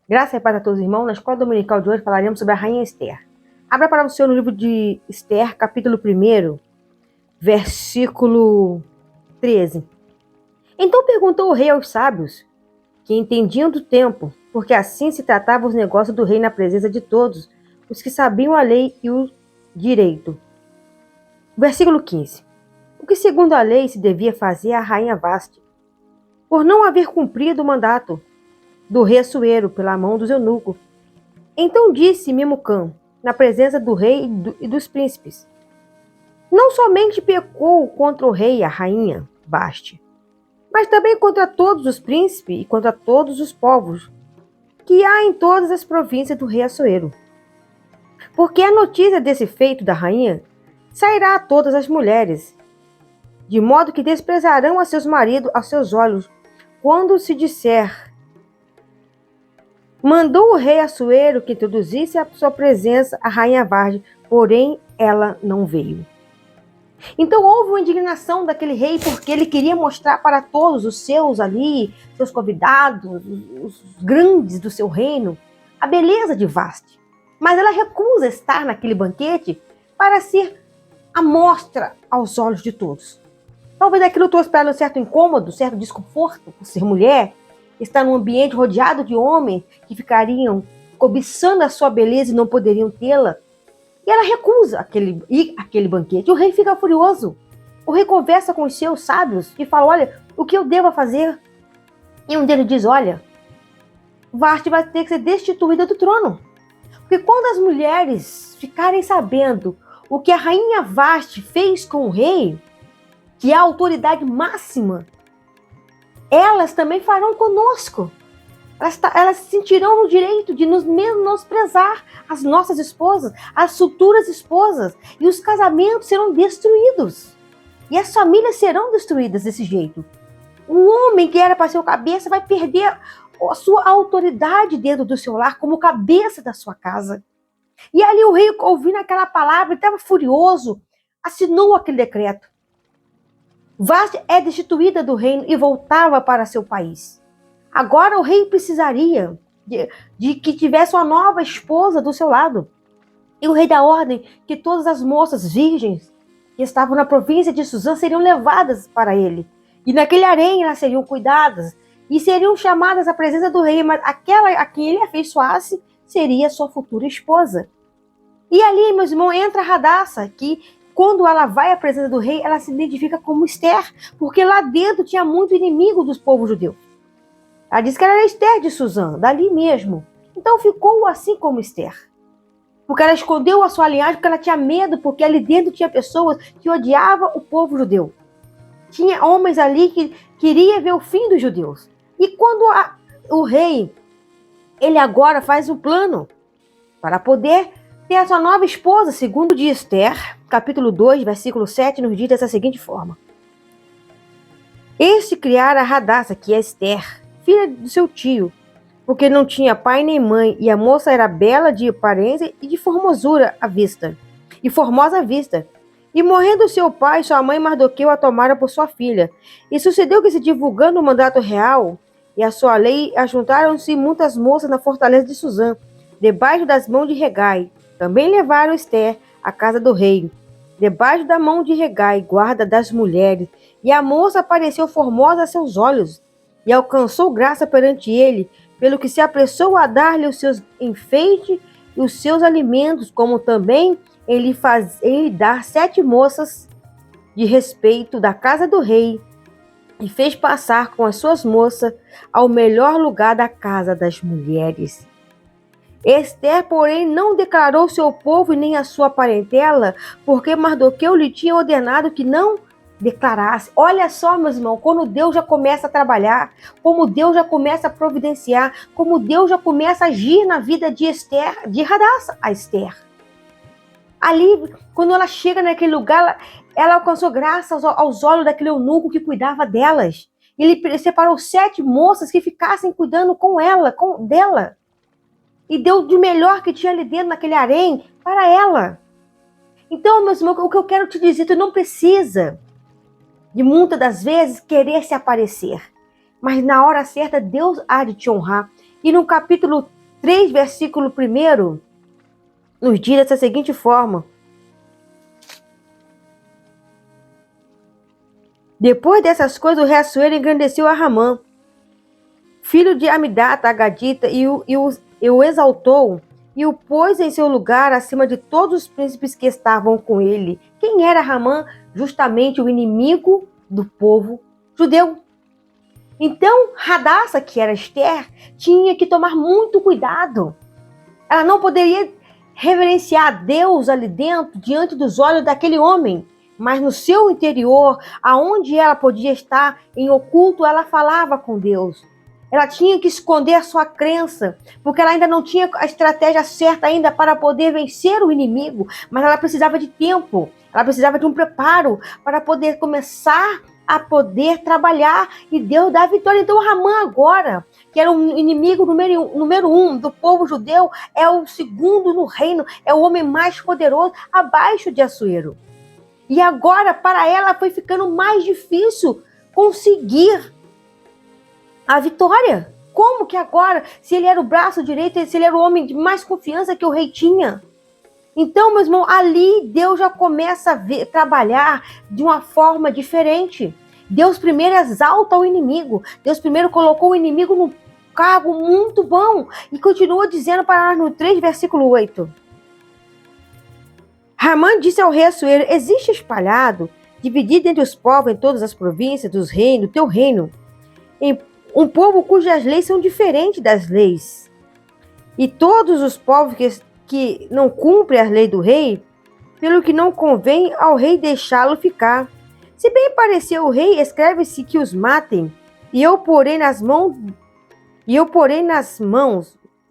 Graça e paz a todos, irmãos. Na escola dominical de hoje falaremos sobre a rainha Esther. Abra para você no livro de Esther, capítulo 1, versículo 13. Então perguntou o rei aos sábios, que entendiam do tempo, porque assim se tratavam os negócios do rei na presença de todos, os que sabiam a lei e o direito. Versículo 15. O que segundo a lei se devia fazer a rainha Vaste, por não haver cumprido o mandato do rei Assuero pela mão dos eunucos. Então disse Memucã, na presença do rei e dos príncipes: não somente pecou contra o rei e a rainha Vaste, mas também contra todos os príncipes e contra todos os povos que há em todas as províncias do rei Assuero. Porque a notícia desse feito da rainha sairá a todas as mulheres, de modo que desprezarão a seus maridos aos seus olhos, quando se disser: mandou o rei Assuero que introduzisse à sua presença a rainha Varde, porém ela não veio. Então houve uma indignação daquele rei, porque ele queria mostrar para todos os seus ali, seus convidados, os grandes do seu reino, a beleza de Vaste. Mas ela recusa estar naquele banquete para ser a mostra aos olhos de todos. Talvez aquilo trouxe para ela um certo incômodo, certo desconforto por ser mulher, estar num ambiente rodeado de homens que ficariam cobiçando a sua beleza e não poderiam tê-la. E ela recusa aquele banquete. O rei fica furioso. O rei conversa com os seus sábios e fala: olha, o que eu devo fazer? E um deles diz: olha, Vasti vai ter que ser destituída do trono. Porque quando as mulheres ficarem sabendo o que a rainha Vasti fez com o rei, que é a autoridade máxima, elas também farão conosco. Elas se sentirão no direito de nos menosprezar as nossas esposas, as futuras esposas, e os casamentos serão destruídos. E as famílias serão destruídas desse jeito. O homem que era para ser o cabeça vai perder a sua autoridade dentro do seu lar como cabeça da sua casa. E ali o rei, ouvindo aquela palavra, estava furioso, assinou aquele decreto. Vasti é destituída do reino e voltava para seu país. Agora o rei precisaria de que tivesse uma nova esposa do seu lado. E o rei dá ordem que todas as moças virgens que estavam na província de Suzã seriam levadas para ele. E naquele harém elas seriam cuidadas e seriam chamadas à presença do rei, mas aquela a quem ele afeiçoasse seria sua futura esposa. E ali, meus irmãos, entra a Radassa, que quando ela vai à presença do rei, ela se identifica como Esther, porque lá dentro tinha muito inimigo dos povos judeus. Ela disse que ela era Esther de Suzã, dali mesmo. Então ficou assim como Esther. Porque ela escondeu a sua linhagem, porque ela tinha medo, porque ali dentro tinha pessoas que odiavam o povo judeu. Tinha homens ali que queriam ver o fim dos judeus. E quando o rei, ele agora faz um plano para poder ter a sua nova esposa, segundo de Esther, capítulo 2, versículo 7, nos diz dessa seguinte forma: este criara a Radassa, que é Esther, filha do seu tio, porque não tinha pai nem mãe, e a moça era bela de aparência e de formosura à vista. E formosa à vista. E morrendo seu pai, sua mãe Mardoqueu a tomara por sua filha. E sucedeu que, se divulgando o mandato real e a sua lei, ajuntaram-se muitas moças na fortaleza de Suzã, debaixo das mãos de Regai. Também levaram Esther à casa do rei, debaixo da mão de Regai, guarda das mulheres. E a moça apareceu formosa a seus olhos, e alcançou graça perante ele, pelo que se apressou a dar-lhe os seus enfeites e os seus alimentos, como também ele dar 7 moças de respeito da casa do rei, e fez passar com as suas moças ao melhor lugar da casa das mulheres. Esther, porém, não declarou seu povo e nem a sua parentela, porque Mardoqueu lhe tinha ordenado que não declarasse. Olha só, meus irmãos, quando Deus já começa a trabalhar, como Deus já começa a providenciar, como Deus já começa a agir na vida de Esther, de Radassa a Esther. Ali, quando ela chega naquele lugar, ela alcançou graça aos olhos daquele eunuco que cuidava delas. Ele separou 7 moças que ficassem cuidando com ela, dela. E deu de melhor que tinha ali dentro naquele harém para ela. Então, meus irmãos, o que eu quero te dizer, tu não precisa de muitas das vezes querer se aparecer, mas na hora certa Deus há de te honrar. E no capítulo 3, versículo 1, nos diz dessa seguinte forma: depois dessas coisas, o rei Assuero engrandeceu a Ramã, filho de Amidata, Agadita, e o exaltou, e o pôs em seu lugar acima de todos os príncipes que estavam com ele. Quem era Ramã? Justamente o inimigo do povo judeu. Então, Radassa, que era Esther, tinha que tomar muito cuidado. Ela não poderia reverenciar Deus ali dentro, diante dos olhos daquele homem. Mas no seu interior, aonde ela podia estar em oculto, ela falava com Deus. Ela tinha que esconder a sua crença, porque ela ainda não tinha a estratégia certa ainda para poder vencer o inimigo, mas ela precisava de tempo, ela precisava de um preparo para poder começar a poder trabalhar e Deus dá a vitória. Então Ramã agora, que era o inimigo número um do povo judeu, é o segundo no reino, é o homem mais poderoso abaixo de Assuero. E agora, para ela, foi ficando mais difícil conseguir a vitória. Como que agora, se ele era o braço direito, se ele era o homem de mais confiança que o rei tinha? Então, meu irmão, ali Deus já começa a trabalhar de uma forma diferente. Deus primeiro exalta o inimigo. Deus primeiro colocou o inimigo num cargo muito bom. E continua dizendo para nós no 3, versículo 8. Ramã disse ao rei Assuero: existe espalhado, dividido entre os povos em todas as províncias dos reinos, teu reino, em um povo cujas leis são diferentes das leis. E todos os povos que não cumprem as leis do rei, pelo que não convém ao rei deixá-lo ficar. Se bem parecer o rei, escreve-se que os matem, e eu porei nas mãos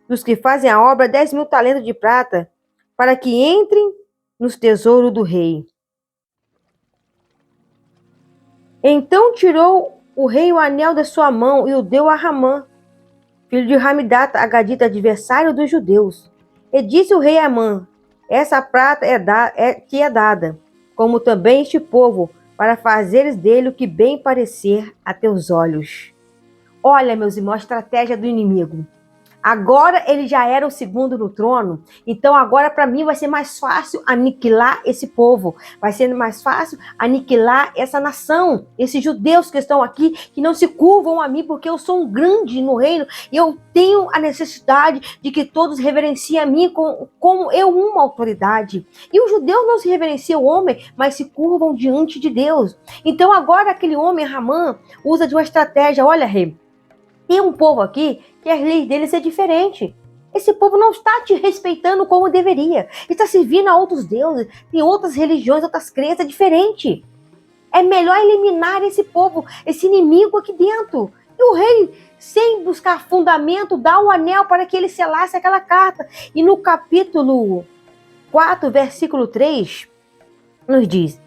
dos que fazem a obra 10.000 talentos de prata, para que entrem nos tesouros do rei. Então tirou o rei o anel da sua mão e o deu a Ramã, filho de Hamidata, Agadita, adversário dos judeus. E disse o rei a Amã: essa prata que é dada, como também este povo, para fazeres dele o que bem parecer a teus olhos. Olha, meus irmãos, a estratégia do inimigo. Agora ele já era o segundo no trono, então agora para mim vai ser mais fácil aniquilar esse povo, vai ser mais fácil aniquilar essa nação, esses judeus que estão aqui, que não se curvam a mim, porque eu sou um grande no reino, e eu tenho a necessidade de que todos reverenciem a mim como eu uma autoridade. E os judeus não se reverenciam o homem, mas se curvam diante de Deus. Então agora aquele homem, Ramã, usa de uma estratégia: olha, rei, tem um povo aqui que as leis deles é diferente. Esse povo não está te respeitando como deveria. Está servindo a outros deuses, tem outras religiões, outras crenças diferentes. É melhor eliminar esse povo, esse inimigo aqui dentro. E o rei, sem buscar fundamento, dá o anel para que ele selasse aquela carta. E no capítulo 4, versículo 3, nos diz: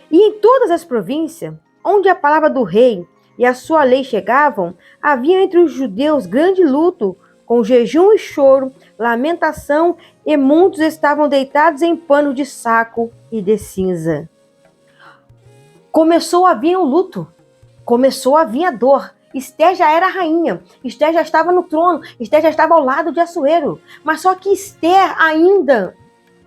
e em todas as províncias, onde a palavra do rei e a sua lei chegavam, havia entre os judeus grande luto, com jejum e choro, lamentação, e muitos estavam deitados em pano de saco e de cinza. Começou a vir o luto, começou a vir a dor. Esther já era rainha, Esther já estava no trono, Esther já estava ao lado de Assuero, mas só que Esther ainda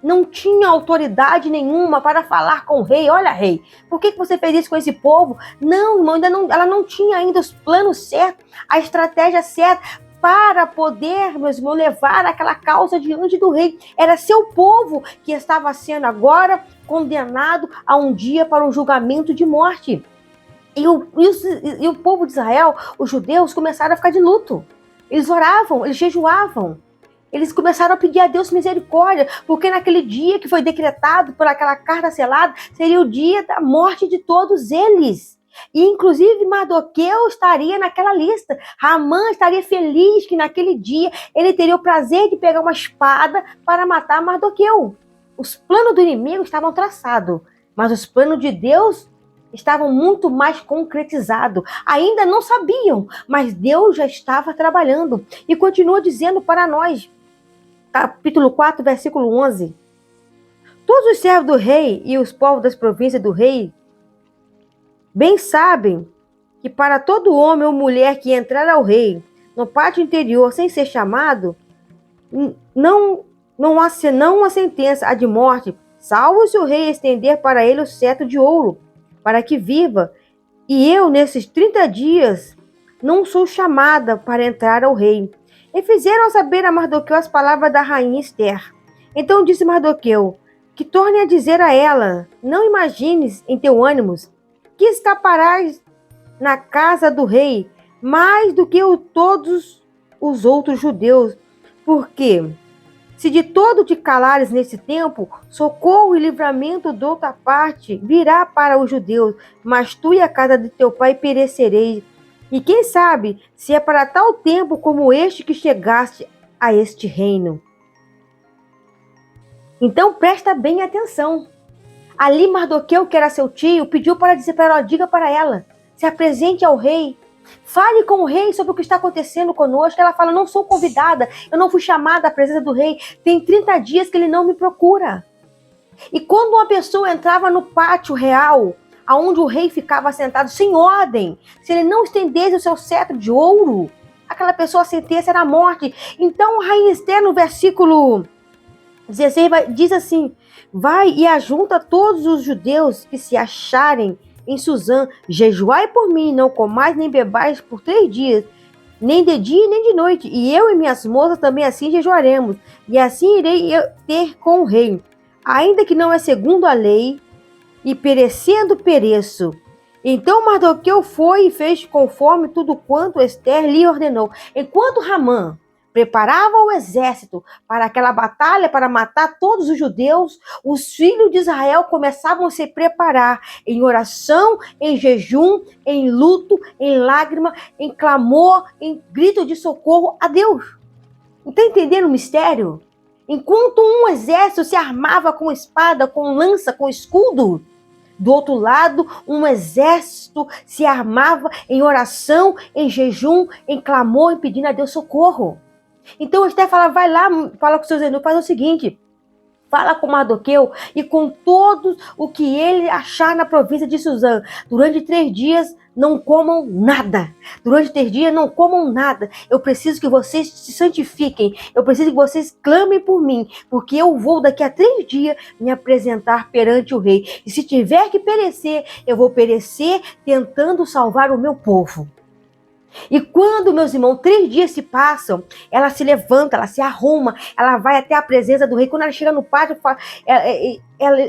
não tinha autoridade nenhuma para falar com o rei. Olha, rei, por que você fez isso com esse povo? Não, irmão, ela não tinha ainda os planos certos, a estratégia certa para poder, meus irmãos, levar aquela causa diante do rei. Era seu povo que estava sendo agora condenado a um dia para um julgamento de morte. E o povo de Israel, os judeus, começaram a ficar de luto. Eles oravam, eles jejuavam. Eles começaram a pedir a Deus misericórdia, porque naquele dia que foi decretado por aquela carta selada, seria o dia da morte de todos eles. E inclusive Mardoqueu estaria naquela lista. Ramã estaria feliz que naquele dia ele teria o prazer de pegar uma espada para matar Mardoqueu. Os planos do inimigo estavam traçados, mas os planos de Deus estavam muito mais concretizados. Ainda não sabiam, mas Deus já estava trabalhando. E continua dizendo para nós, capítulo 4, versículo 11. Todos os servos do rei e os povos das províncias do rei bem sabem que para todo homem ou mulher que entrar ao rei no pátio interior sem ser chamado, não, não há senão uma sentença, a de morte, salvo se o rei estender para ele o cetro de ouro, para que viva. E eu, nesses 30 dias, não sou chamada para entrar ao rei. E fizeram saber a Mardoqueu as palavras da rainha Esther. Então disse Mardoqueu, que torne a dizer a ela, não imagines em teu ânimo que escaparás na casa do rei, mais do que todos os outros judeus, porque se de todo te calares nesse tempo, socorro e livramento de outra parte virá para os judeus, mas tu e a casa de teu pai perecereis. E quem sabe se é para tal tempo como este que chegaste a este reino. Então presta bem atenção. Ali Mardoqueu, que era seu tio, pediu para dizer para ela, diga para ela, se apresente ao rei, fale com o rei sobre o que está acontecendo conosco. Ela fala, não sou convidada, eu não fui chamada à presença do rei, tem 30 dias que ele não me procura. E quando uma pessoa entrava no pátio real, aonde o rei ficava sentado sem ordem, se ele não estendesse o seu cetro de ouro, aquela pessoa, a sentença era a morte. Então a rainha Esther, no versículo 16, diz assim, vai e ajunta todos os judeus que se acharem em Suzã, jejuai por mim, não comais nem bebais por 3 dias, nem de dia nem de noite, e eu e minhas moças também assim jejuaremos, e assim irei eu ter com o rei, ainda que não é segundo a lei, e perecendo pereço. Então Mardoqueu foi e fez conforme tudo quanto Esther lhe ordenou. Enquanto Ramã preparava o exército para aquela batalha, para matar todos os judeus, os filhos de Israel começavam a se preparar em oração, em jejum, em luto, em lágrima, em clamor, em grito de socorro a Deus. Não está entendendo o mistério? Enquanto um exército se armava com espada, com lança, com escudo, do outro lado, um exército se armava em oração, em jejum, em clamor, em pedindo a Deus socorro. Então Esther fala, vai lá, fala com seus eunucos, faz o seguinte, fala com Mardoqueu e com todos o que ele achar na província de Suzã. Durante 3 dias não comam nada. Durante 3 dias não comam nada. Eu preciso que vocês se santifiquem. Eu preciso que vocês clamem por mim, porque eu vou daqui a 3 dias me apresentar perante o rei. E se tiver que perecer, eu vou perecer tentando salvar o meu povo. E quando, meus irmãos, 3 dias se passam, ela se levanta, ela se arruma, ela vai até a presença do rei. Quando ela chega no pátio,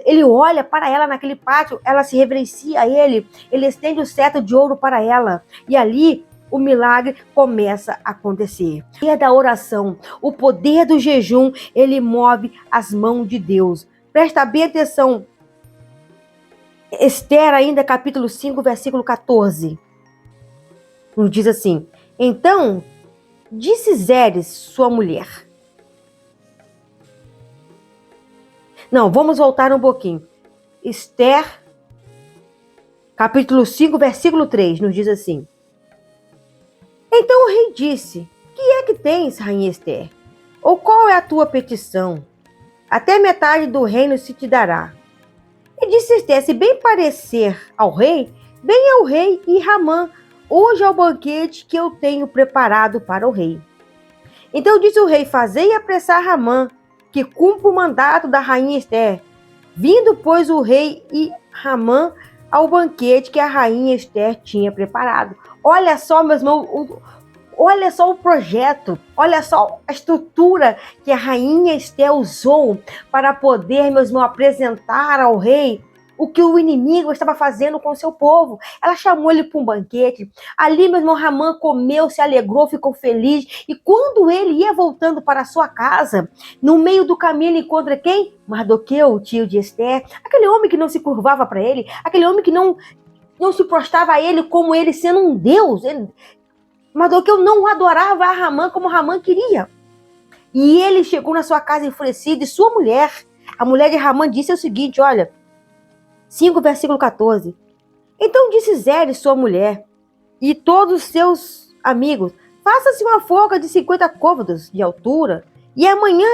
ele olha para ela naquele pátio, ela se reverencia a ele, ele estende o cetro de ouro para ela. E ali o milagre começa a acontecer. O poder da oração, o poder do jejum, ele move as mãos de Deus. Presta bem atenção. Esther, ainda capítulo 5, versículo 14. Nos diz assim, então disse Zeres, sua mulher. Não, vamos voltar um pouquinho. Esther, capítulo 5, versículo 3, nos diz assim. Então o rei disse, que é que tens, rainha Esther? Ou qual é a tua petição? Até metade do reino se te dará. E disse Esther, se bem parecer ao rei, venha o rei e Ramã, hoje é o banquete que eu tenho preparado para o rei. Então disse o rei, fazei apressar Ramã, que cumpra o mandato da rainha Esther. Vindo, pois, o rei e Ramã ao banquete que a rainha Esther tinha preparado. Olha só, meus irmãos, olha só o projeto, olha só a estrutura que a rainha Esther usou para poder, meus irmãos, apresentar ao rei o que o inimigo estava fazendo com o seu povo. Ela chamou ele para um banquete. Ali, meu irmão, Ramã comeu, se alegrou, ficou feliz. E quando ele ia voltando para a sua casa, no meio do caminho ele encontra quem? Mardoqueu, o tio de Esther. Aquele homem que não se curvava para ele. Aquele homem que não se prostrava a ele como ele sendo um deus. Mardoqueu não adorava a Ramã como Ramã queria. E ele chegou na sua casa enfurecido. E sua mulher, a mulher de Ramã, disse o seguinte, olha, 5, versículo 14. Então disse Zeres, sua mulher, e todos os seus amigos, faça-se uma forca de 50 côvados de altura, e amanhã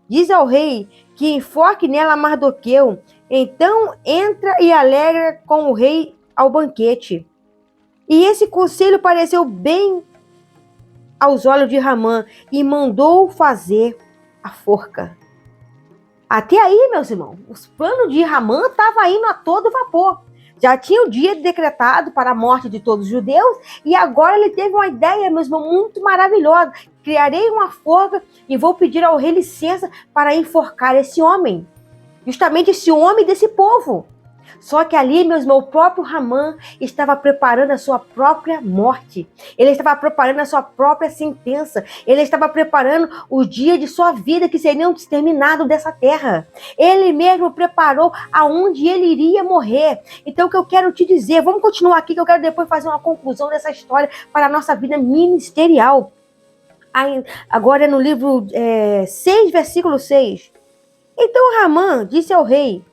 diz ao rei que enforque nela Mardoqueu. Então entra e alegra com o rei ao banquete. E esse conselho pareceu bem aos olhos de Ramã, e mandou fazer a forca. Até aí, meus irmãos, os planos de Ramã estavam indo a todo vapor. Já tinha o dia decretado para a morte de todos os judeus e agora ele teve uma ideia, meus irmãos, muito maravilhosa. Criarei uma forca e vou pedir ao rei licença para enforcar esse homem. Justamente esse homem desse povo. Só que ali, meus irmãos, o próprio Ramã estava preparando a sua própria morte. Ele estava preparando a sua própria sentença. Ele estava preparando o dia de sua vida que seria um exterminado dessa terra. Ele mesmo preparou aonde ele iria morrer. Então, o que eu quero te dizer, vamos continuar aqui, que eu quero depois fazer uma conclusão dessa história para a nossa vida ministerial. Agora é no livro 6, versículo 6. Então Ramã disse ao rei: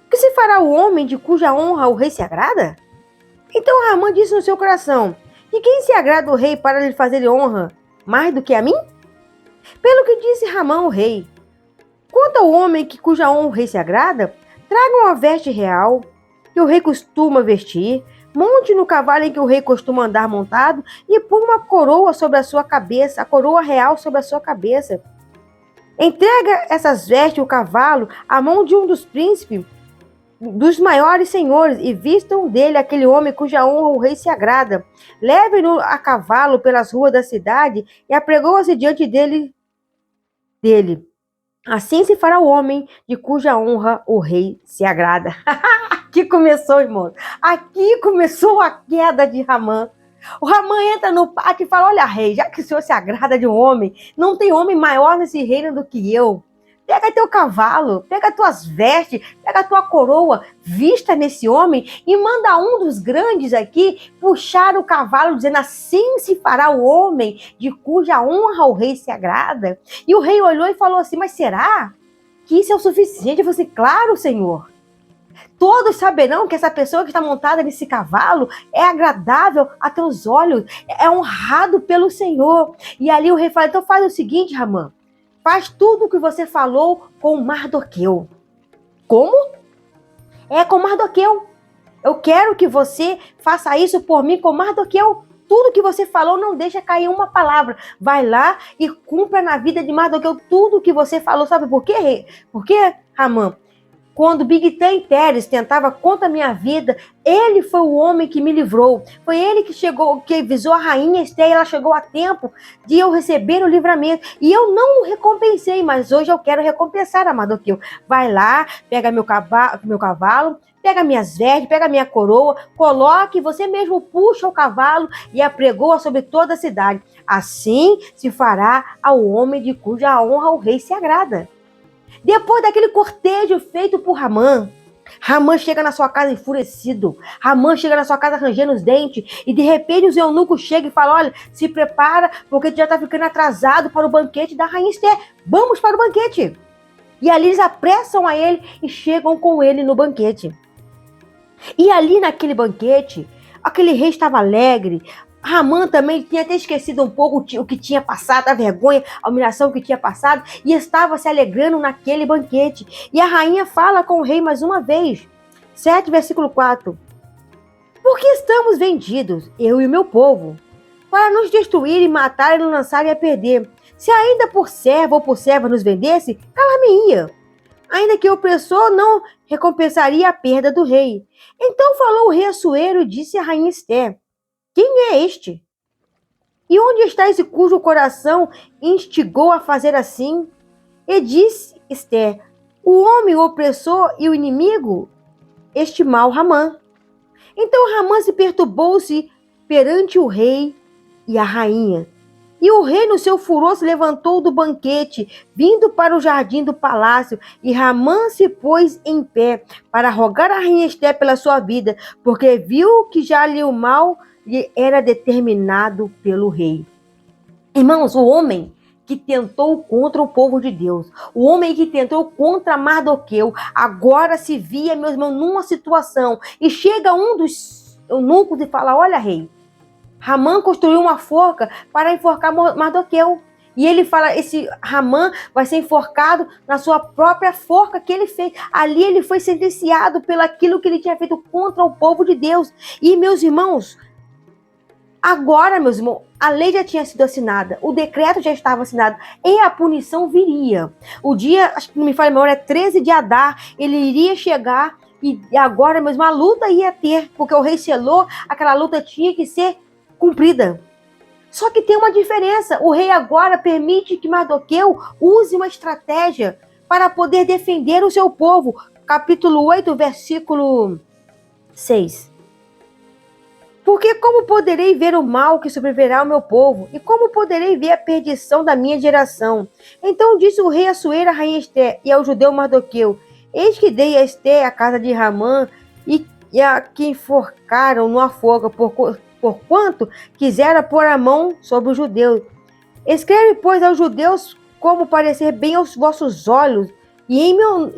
que se fará o homem de cuja honra o rei se agrada? Então Ramã disse no seu coração: de quem se agrada o rei para lhe fazer honra mais do que a mim? Pelo que disse Ramã ao rei: quanto ao homem cuja honra o rei se agrada, traga uma veste real que o rei costuma vestir, monte no cavalo em que o rei costuma andar montado e põe uma coroa sobre a sua cabeça, a coroa real sobre a sua cabeça. Entrega essas vestes e o cavalo à mão de um dos príncipes dos maiores senhores, e vistam dele aquele homem cuja honra o rei se agrada. Leve-no a cavalo pelas ruas da cidade e apregou-se diante dele. Assim se fará o homem de cuja honra o rei se agrada. Aqui começou, irmãos. Aqui começou a queda de Ramã. O Ramã entra no pátio e fala: olha, rei, já que o senhor se agrada de um homem, não tem homem maior nesse reino do que eu. Pega teu cavalo, pega tuas vestes, pega tua coroa, vista nesse homem e manda um dos grandes aqui puxar o cavalo, dizendo: assim se fará o homem de cuja honra o rei se agrada. E o rei olhou e falou assim: mas será que isso é o suficiente? Eu falei assim: claro, senhor. Todos saberão que essa pessoa que está montada nesse cavalo é agradável a teus olhos, é honrado pelo Senhor. E ali o rei fala: então faz o seguinte, Ramã, faz tudo o que você falou com Mardoqueu. Como? É com Mardoqueu. Eu quero que você faça isso por mim com Mardoqueu. Tudo que você falou, não deixa cair uma palavra. Vai lá e cumpra na vida de Mardoqueu tudo o que você falou. Sabe por quê, rei? Por quê, Ramã? Quando Bigtã Teres tentava contra a minha vida, ele foi o homem que me livrou. Foi ele que chegou, que avisou a rainha Esther, e ela chegou a tempo de eu receber o livramento. E eu não o recompensei, mas hoje eu quero recompensar a Mardoqueu. Vai lá, pega meu cavalo, pega minhas vestes, pega minha coroa, coloque, você mesmo puxa o cavalo e apregoa sobre toda a cidade. Assim se fará ao homem de cuja honra o rei se agrada. Depois daquele cortejo feito por Ramã, Ramã chega na sua casa enfurecido. Ramã chega na sua casa rangendo os dentes. E de repente os eunucos chegam e falam: olha, se prepara, porque tu já está ficando atrasado para o banquete da rainha Esther. Vamos para o banquete. E ali eles apressam a ele e chegam com ele no banquete. E ali naquele banquete, aquele rei estava alegre. Ramã também tinha até esquecido um pouco o que tinha passado, a vergonha, a humilhação que tinha passado, e estava se alegrando naquele banquete. E a rainha fala com o rei mais uma vez. 7, versículo 4. Porque estamos vendidos, eu e o meu povo, para nos destruir e matar e nos lançarem a perder. Se ainda por servo ou por serva nos vendesse, calar-me-ia. Ainda que o opressor não recompensaria a perda do rei. Então falou o rei Assuero e disse à rainha Esther: quem é este? E onde está esse cujo coração instigou a fazer assim? E disse Esther: o homem, o opressor e o inimigo, este mau Ramã. Então Ramã se perturbou-se perante o rei e a rainha. E o rei, no seu furor, se levantou do banquete, vindo para o jardim do palácio, e Ramã se pôs em pé para rogar a rainha Esther pela sua vida, porque viu que já lhe o mal lhe era determinado pelo rei. Irmãos, o homem que tentou contra o povo de Deus, o homem que tentou contra Mardoqueu, agora se via, meus irmãos, numa situação, e chega um dos eunucos e fala: olha, rei, Ramã construiu uma forca para enforcar Mardoqueu. E ele fala: esse Ramã vai ser enforcado na sua própria forca que ele fez. Ali ele foi sentenciado pelo aquilo que ele tinha feito contra o povo de Deus. E, meus irmãos, Agora, meus irmãos, a lei já tinha sido assinada, o decreto já estava assinado e a punição viria. O dia, acho que não me falha a memória, é 13 de Adar, ele iria chegar e agora mesmo a luta ia ter, porque o rei selou, aquela luta tinha que ser cumprida. Só que tem uma diferença, o rei agora permite que Mardoqueu use uma estratégia para poder defender o seu povo. Capítulo 8, versículo 6. Porque como poderei ver o mal que sobrevirá ao meu povo? E como poderei ver a perdição da minha geração? Então disse o rei Assuero à rainha Esté e ao judeu Mardoqueu: Eis que dei a Esté a casa de Ramã e a que enforcaram no afoga, porquanto quisera pôr a mão sobre os judeus. Escreve, pois, aos judeus como parecer bem aos vossos olhos, e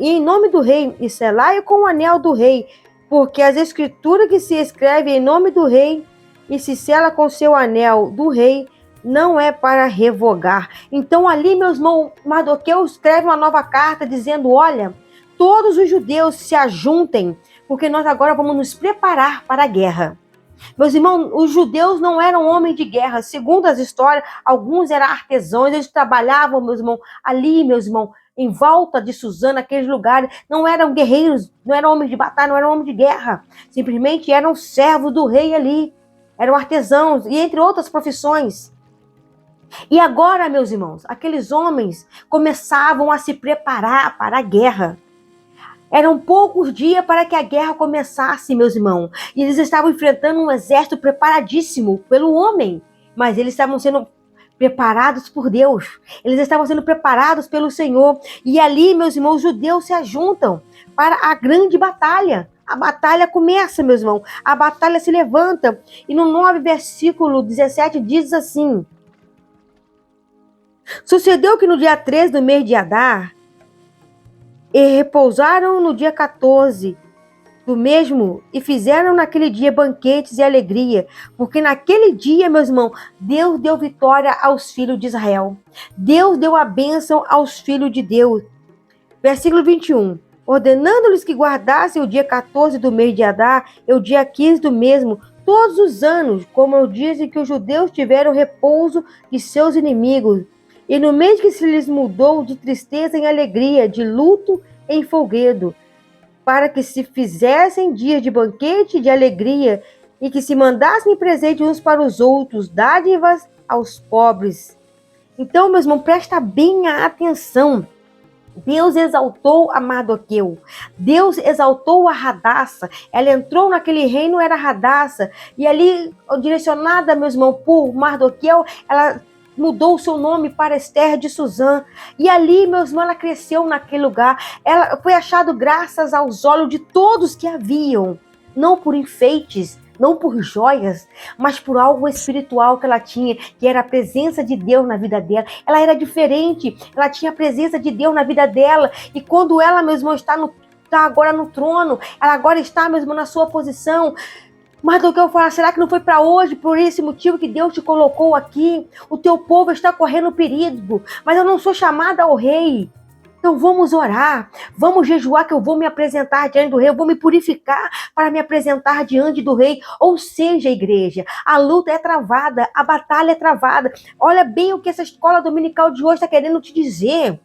em nome do rei, e selai com o anel do rei, porque as escrituras que se escreve em nome do rei e se sela com seu anel do rei não é para revogar. Então ali, meus irmãos, Mardoqueu escreve uma nova carta dizendo: olha, todos os judeus se ajuntem, porque nós agora vamos nos preparar para a guerra. Meus irmãos, os judeus não eram homens de guerra. Segundo as histórias, alguns eram artesãos, eles trabalhavam, meus irmãos, ali, meus irmãos, em volta de Suzã, naqueles lugares. Não eram guerreiros, não eram homens de batalha, não eram homens de guerra. Simplesmente eram servos do rei ali. Eram artesãos, e entre outras profissões. E agora, meus irmãos, aqueles homens começavam a se preparar para a guerra. Eram poucos dias para que a guerra começasse, meus irmãos. E eles estavam enfrentando um exército preparadíssimo pelo homem. Mas eles estavam sendo preparados por Deus. Eles estavam sendo preparados pelo Senhor. E ali, meus irmãos, os judeus se ajuntam para a grande batalha. A batalha começa, meus irmãos. A batalha se levanta. E no 9, versículo 17, diz assim: Sucedeu que no dia 13 do mês de Adar, e repousaram no dia 14 do mesmo, e fizeram naquele dia banquetes e alegria, porque naquele dia, meus irmãos, Deus deu vitória aos filhos de Israel. Deus deu a bênção aos filhos de Deus. Versículo 21. Ordenando-lhes que guardassem o dia 14 do mês de Adar e o dia 15 do mesmo, todos os anos, como eu disse que os judeus tiveram repouso de seus inimigos. E no mês que se lhes mudou de tristeza em alegria, de luto em folguedo, para que se fizessem dias de banquete e de alegria, e que se mandassem presente uns para os outros, dádivas aos pobres. Então, meu irmão, presta bem a atenção. Deus exaltou a Mardoqueu. Deus exaltou a Radassa. Ela entrou naquele reino, era Radassa. E ali, direcionada, meu irmão, por Mardoqueu, ela mudou o seu nome para Esther de Suzã. E ali, meus irmãos, ela cresceu naquele lugar. Ela foi achada graças aos olhos de todos que a viam. Não por enfeites, não por joias, mas por algo espiritual que ela tinha, que era a presença de Deus na vida dela. Ela era diferente, ela tinha a presença de Deus na vida dela. E quando ela, meus irmãos, está agora no trono, ela agora está, meus irmãos, na sua posição. Mardoqueu fala: será que não foi para hoje, por esse motivo que Deus te colocou aqui? O teu povo está correndo perigo, mas eu não sou chamada ao rei. Então vamos orar, vamos jejuar, que eu vou me apresentar diante do rei, eu vou me purificar para me apresentar diante do rei. Ou seja, igreja, a luta é travada, a batalha é travada. Olha bem o que essa escola dominical de hoje está querendo te dizer.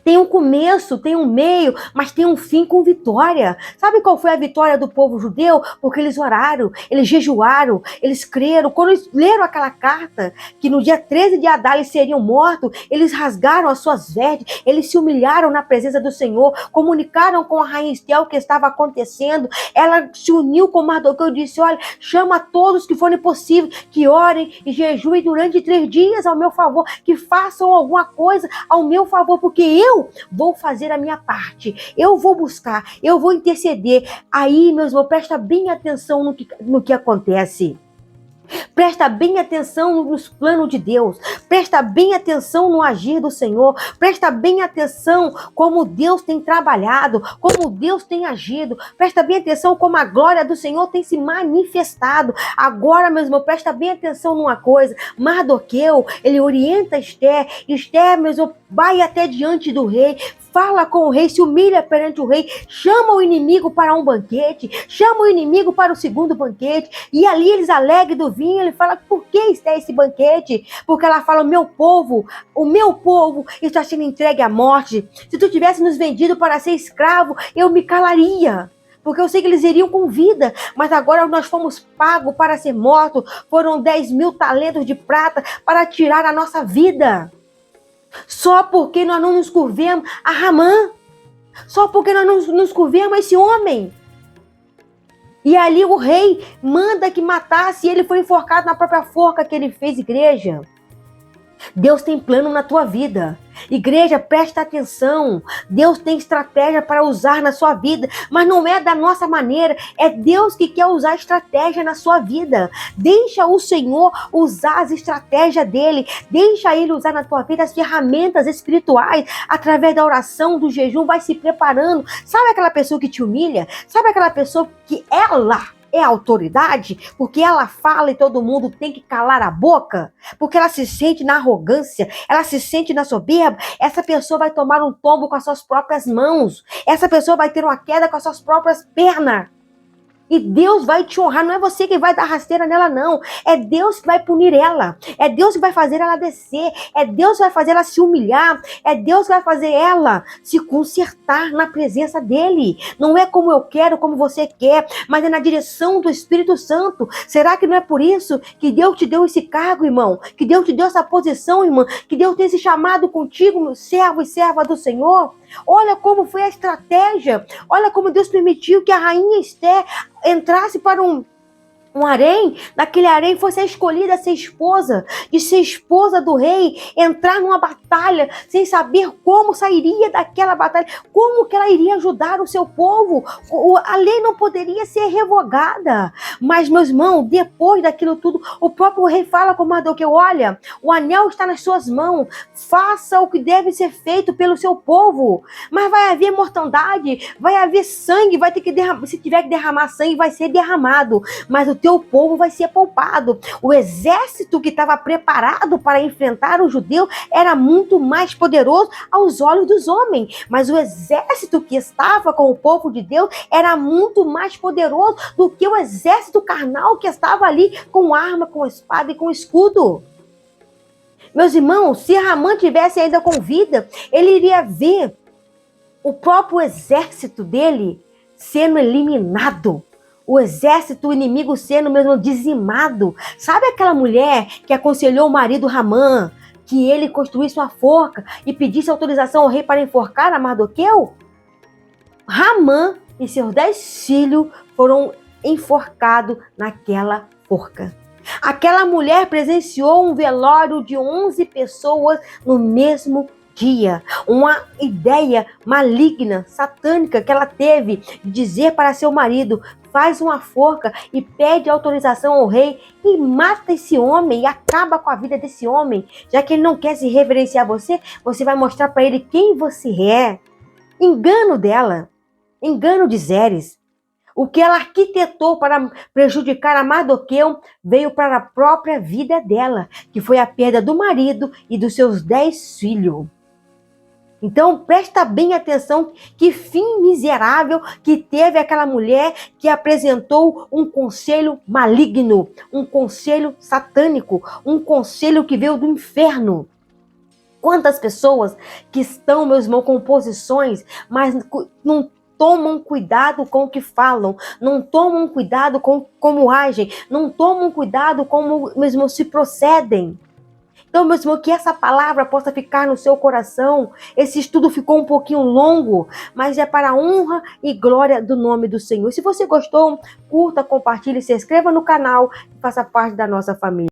Tem um começo, tem um meio, mas tem um fim com vitória. Sabe qual foi a vitória do povo judeu? Porque eles oraram, eles jejuaram, eles creram. Quando eles leram aquela carta, que no dia 13 de Adar eles seriam mortos, eles rasgaram as suas vestes, eles se humilharam na presença do Senhor, comunicaram com a rainha Esté o que estava acontecendo. Ela se uniu com Mardoqueu e disse: olha, chama todos que forem possíveis, que orem e jejuem durante 3 dias ao meu favor, que façam alguma coisa ao meu favor, porque eu vou fazer a minha parte, eu vou buscar, eu vou interceder. Aí, meus irmãos, presta bem atenção no que acontece. Presta bem atenção nos planos de Deus. Presta bem atenção no agir do Senhor. Presta bem atenção como Deus tem trabalhado, como Deus tem agido. Presta bem atenção como a glória do Senhor tem se manifestado. Agora, meu irmão, presta bem atenção numa coisa. Mardoqueu, ele orienta Esther. Esther, meu irmão, vai até diante do rei. fala com o rei, se humilha perante o rei, chama o inimigo para um banquete, chama o inimigo para o segundo banquete, e ali eles alegram do vinho. Ele fala: por que está esse banquete? Porque ela fala: o meu povo está sendo entregue à morte. Se tu tivesse nos vendido para ser escravo, eu me calaria, porque eu sei que eles iriam com vida, mas agora nós fomos pagos para ser mortos. Foram 10.000 talentos de prata para tirar a nossa vida, só porque nós não nos curvemos a Ramã, só porque nós não nos curvemos a esse homem. E ali o rei manda que matasse, e ele foi enforcado na própria forca que ele fez. Igreja, Deus tem plano na tua vida. Igreja, presta atenção. Deus tem estratégia para usar na sua vida, mas não é da nossa maneira. É Deus que quer usar estratégia na sua vida. Deixa o Senhor usar as estratégias dele. Deixa ele usar na tua vida as ferramentas espirituais. Através da oração, do jejum, vai se preparando. Sabe aquela pessoa que te humilha? Sabe aquela pessoa que ela é autoridade, porque ela fala e todo mundo tem que calar a boca, porque ela se sente na arrogância, ela se sente na soberba? Essa pessoa vai tomar um tombo com as suas próprias mãos, essa pessoa vai ter uma queda com as suas próprias pernas. E Deus vai te honrar, não é você que vai dar rasteira nela, não. É Deus que vai punir ela. É Deus que vai fazer ela descer. É Deus que vai fazer ela se humilhar. É Deus que vai fazer ela se consertar na presença dele. Não é como eu quero, como você quer, mas é na direção do Espírito Santo. Será que não é por isso que Deus te deu esse cargo, irmão? Que Deus te deu essa posição, irmã? Que Deus tem esse chamado contigo, meu servo e serva do Senhor? Olha como foi a estratégia. Olha como Deus permitiu que a rainha Esther entrasse para um harém, daquele harém fosse a escolhida a ser esposa, de ser esposa do rei, entrar numa batalha sem saber como sairia daquela batalha, como que ela iria ajudar o seu povo. A lei não poderia ser revogada. Mas, meus irmãos, depois daquilo tudo, o próprio rei fala com Mardoqueu: olha, o anel está nas suas mãos, faça o que deve ser feito pelo seu povo, mas vai haver mortandade, vai haver sangue, vai ter que derramar, se tiver que derramar sangue, vai ser derramado, mas o teu povo vai ser poupado. O exército que estava preparado para enfrentar o judeu era muito mais poderoso aos olhos dos homens, mas o exército que estava com o povo de Deus era muito mais poderoso do que o exército carnal que estava ali com arma, com espada e com escudo. Meus irmãos, se Ramã tivesse ainda com vida, ele iria ver o próprio exército dele sendo eliminado. O exército inimigo sendo mesmo dizimado. Sabe aquela mulher que aconselhou o marido Ramã que ele construísse uma forca e pedisse autorização ao rei para enforcar a Mardoqueu? Ramã e seus 10 filhos foram enforcados naquela forca. Aquela mulher presenciou um velório de 11 pessoas no mesmo dia. Uma ideia maligna, satânica que ela teve de dizer para seu marido: faz uma forca e pede autorização ao rei e mata esse homem e acaba com a vida desse homem. Já que ele não quer se reverenciar você, você vai mostrar para ele quem você é. Engano dela, engano de Zeres. O que ela arquitetou para prejudicar a Mardoqueu veio para a própria vida dela, que foi a perda do marido e dos seus 10 filhos. Então, presta bem atenção que fim miserável que teve aquela mulher que apresentou um conselho maligno, um conselho satânico, um conselho que veio do inferno. Quantas pessoas que estão, meus irmãos, com posições, mas não tomam cuidado com o que falam, não tomam cuidado com como agem, não tomam cuidado como, meus irmãos, se procedem. Então, meus irmãos, que essa palavra possa ficar no seu coração. Esse estudo ficou um pouquinho longo, mas é para a honra e glória do nome do Senhor. Se você gostou, curta, compartilhe, se inscreva no canal e faça parte da nossa família.